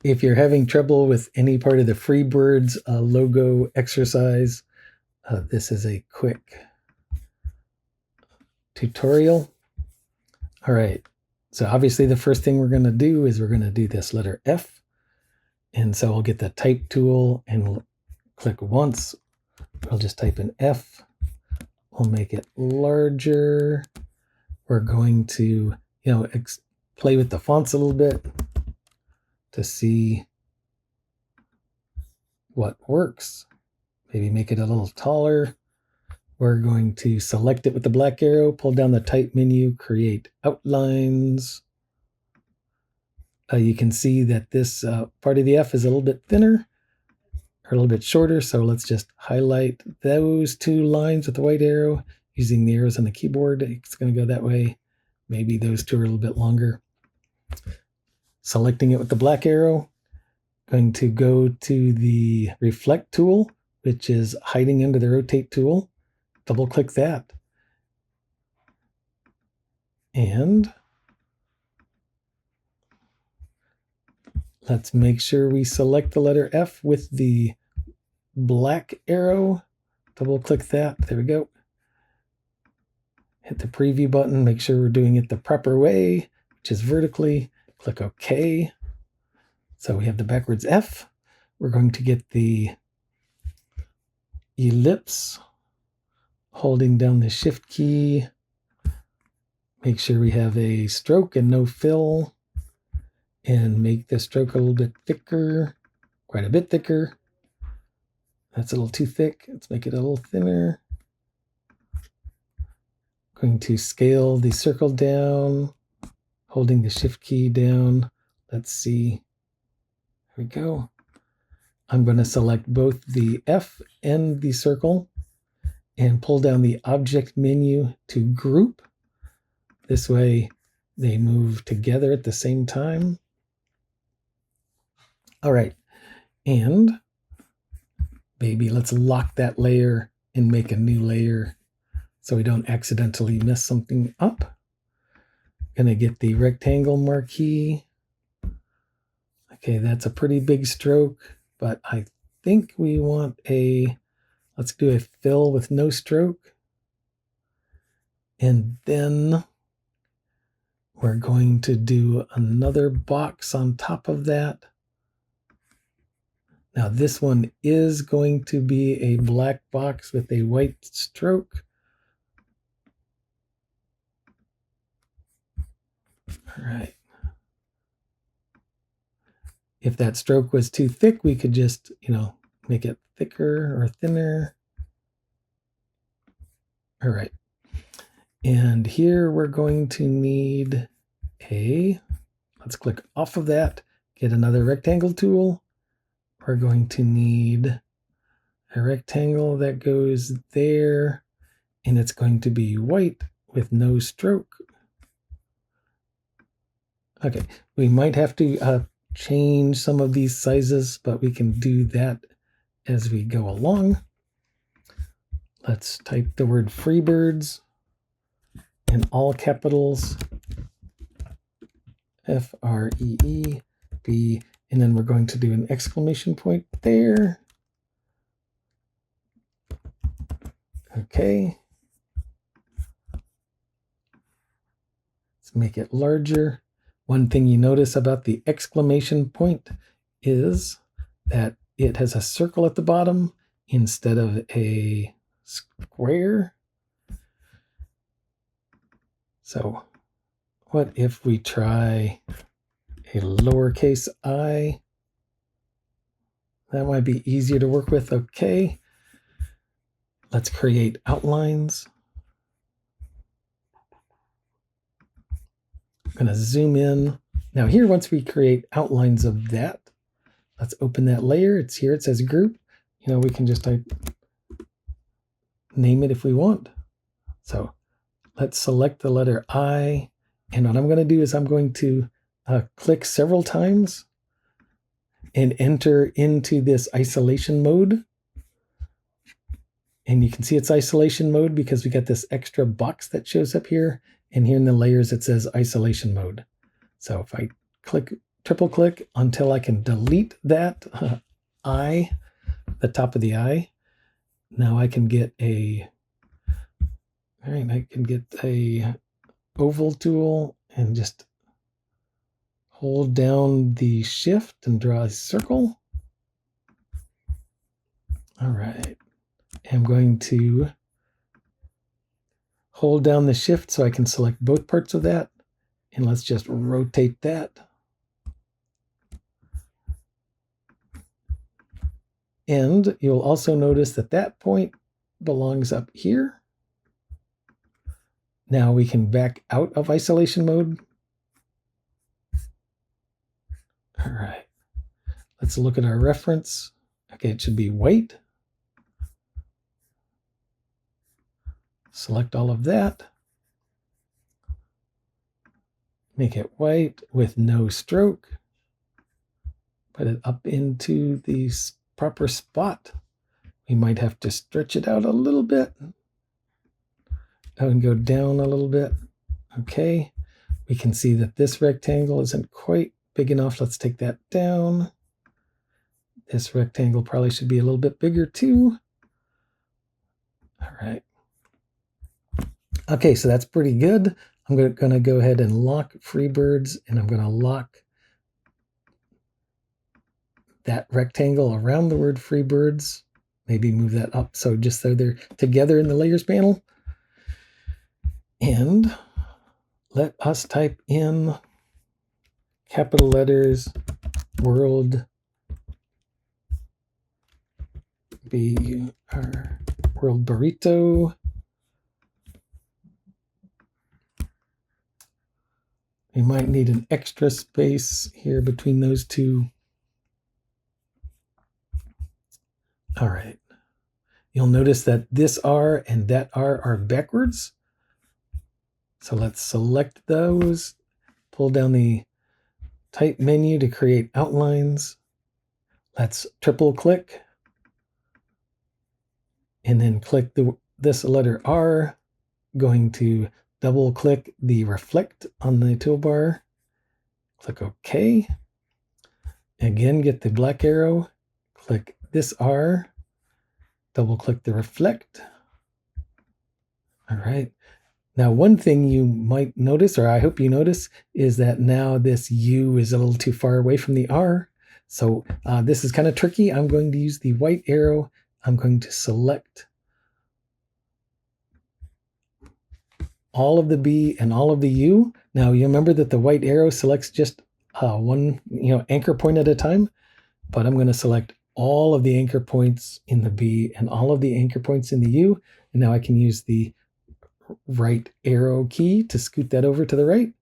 If you're having trouble with any part of the Freebirds logo exercise, this is a quick tutorial. All right, so obviously the first thing we're going to do is we're going to do this letter F. And so we'll get the type tool and we'll click once. We'll just type in F. We'll make it larger. We're going to, play with the fonts a little bit to see what works. Maybe make it a little taller. We're going to select it with the black arrow, pull down the type menu, create outlines. You can see that this part of the F is a little bit thinner or a little bit shorter. So let's just highlight those two lines with the white arrow using the arrows on the keyboard. It's going to go that way. Maybe those two are a little bit longer. Selecting it with the black arrow, going to go to the reflect tool, which is hiding under the rotate tool. Double click that. And let's make sure we select the letter F with the black arrow. Double click that. There we go. Hit the preview button. Make sure we're doing it the proper way, which is vertically. Click OK. So we have the backwards F. We're going to get the ellipse, holding down the shift key. Make sure we have a stroke and no fill. And make the stroke a little bit thicker, quite a bit thicker. That's a little too thick. Let's make it a little thinner. Going to scale the circle down, holding the shift key down. Let's see. There we go. I'm going to select both the F and the circle and pull down the object menu to group. This way they move together at the same time. All right, and maybe let's lock that layer and make a new layer so we don't accidentally mess something up. Gonna get the rectangle marquee. Okay, that's a pretty big stroke, but I think we want let's do a fill with no stroke. And then we're going to do another box on top of that. Now this one is going to be a black box with a white stroke. All right. If that stroke was too thick, we could just, make it thicker or thinner. All right. And here we're going to need let's click off of that, get another rectangle tool. We're going to need a rectangle that goes there, and it's going to be white with no stroke. Okay, we might have to change some of these sizes, but we can do that as we go along. Let's type the word Freebirds in all capitals, F-R-E-E-B, and then we're going to do an exclamation point there. Okay. Let's make it larger. One thing you notice about the exclamation point is that it has a circle at the bottom instead of a square. So what if we try a lowercase I? That might be easier to work with. Okay. Let's create outlines. I'm going to zoom in. Now here, once we create outlines of that, let's open that layer. It's here. It says group. We can just name it if we want. So let's select the letter I. And what I'm going to do is I'm going to click several times and enter into this isolation mode. And you can see it's isolation mode because we got this extra box that shows up here. And here in the layers, it says isolation mode. So if I click triple click until I can delete that eye, the top of the eye. Now I can get a, all right, I can get a oval tool and just hold down the shift and draw a circle. All right. I'm going to hold down the shift so I can select both parts of that. And let's just rotate that. And you'll also notice that that point belongs up here. Now we can back out of isolation mode. All right. Let's look at our reference. Okay, it should be white. Select all of that. Make it white with no stroke. Put it up into the proper spot. We might have to stretch it out a little bit. And go down a little bit. Okay. We can see that this rectangle isn't quite big enough. Let's take that down. This rectangle probably should be a little bit bigger too. All right. Okay, so that's pretty good. I'm going to go ahead and lock Freebirds, and I'm going to lock that rectangle around the word Freebirds. Maybe move that up so just so they're together in the layers panel. And let us type in capital letters world world burrito. We might need an extra space here between those two. All right. You'll notice that this R and that R are backwards. So let's select those, pull down the type menu to create outlines. Let's triple click and then click this letter R, going to double click the reflect on the toolbar, click OK. Again, get the black arrow, click this R, double click the reflect. All right. Now, one thing you might notice, or I hope you notice, is that now this U is a little too far away from the R. So this is kind of tricky. I'm going to use the white arrow. I'm going to select all of the B and all of the U. Now, you remember that the white arrow selects just one anchor point at a time, but I'm going to select all of the anchor points in the B and all of the anchor points in the U. And now I can use the right arrow key to scoot that over to the right.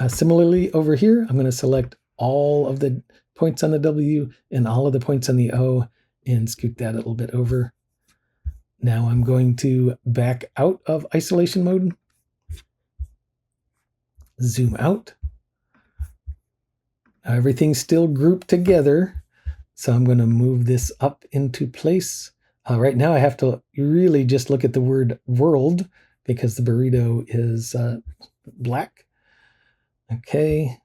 Similarly, over here, I'm going to select all of the points on the W and all of the points on the O and scoot that a little bit over. Now I'm going to back out of isolation mode, zoom out. Now everything's still grouped together, so I'm going to move this up into place. Right now I have to really just look at the word world because the burrito is black. Okay,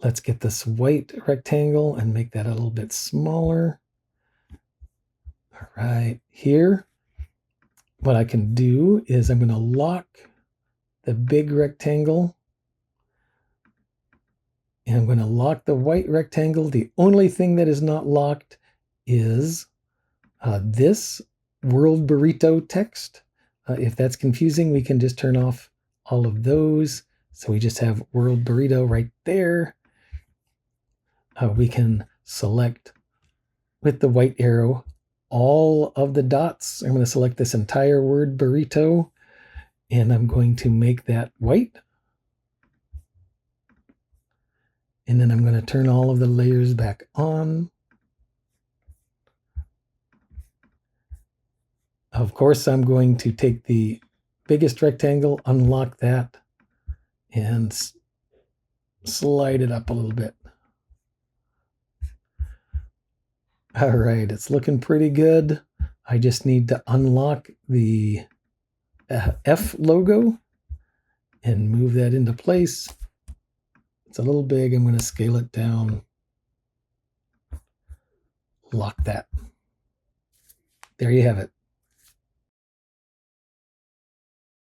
let's get this white rectangle and make that a little bit smaller. All right, here, what I can do is I'm going to lock the big rectangle. And I'm going to lock the white rectangle. The only thing that is not locked is this world burrito text. If that's confusing, we can just turn off all of those. So we just have world burrito right there. We can select with the white arrow all of the dots. I'm going to select this entire word burrito, and I'm going to make that white. And then I'm going to turn all of the layers back on. Of course, I'm going to take the biggest rectangle, unlock that, and slide it up a little bit. All right, it's looking pretty good. I just need to unlock the F logo and move that into place. It's a little big. I'm going to scale it down. Lock that. There you have it.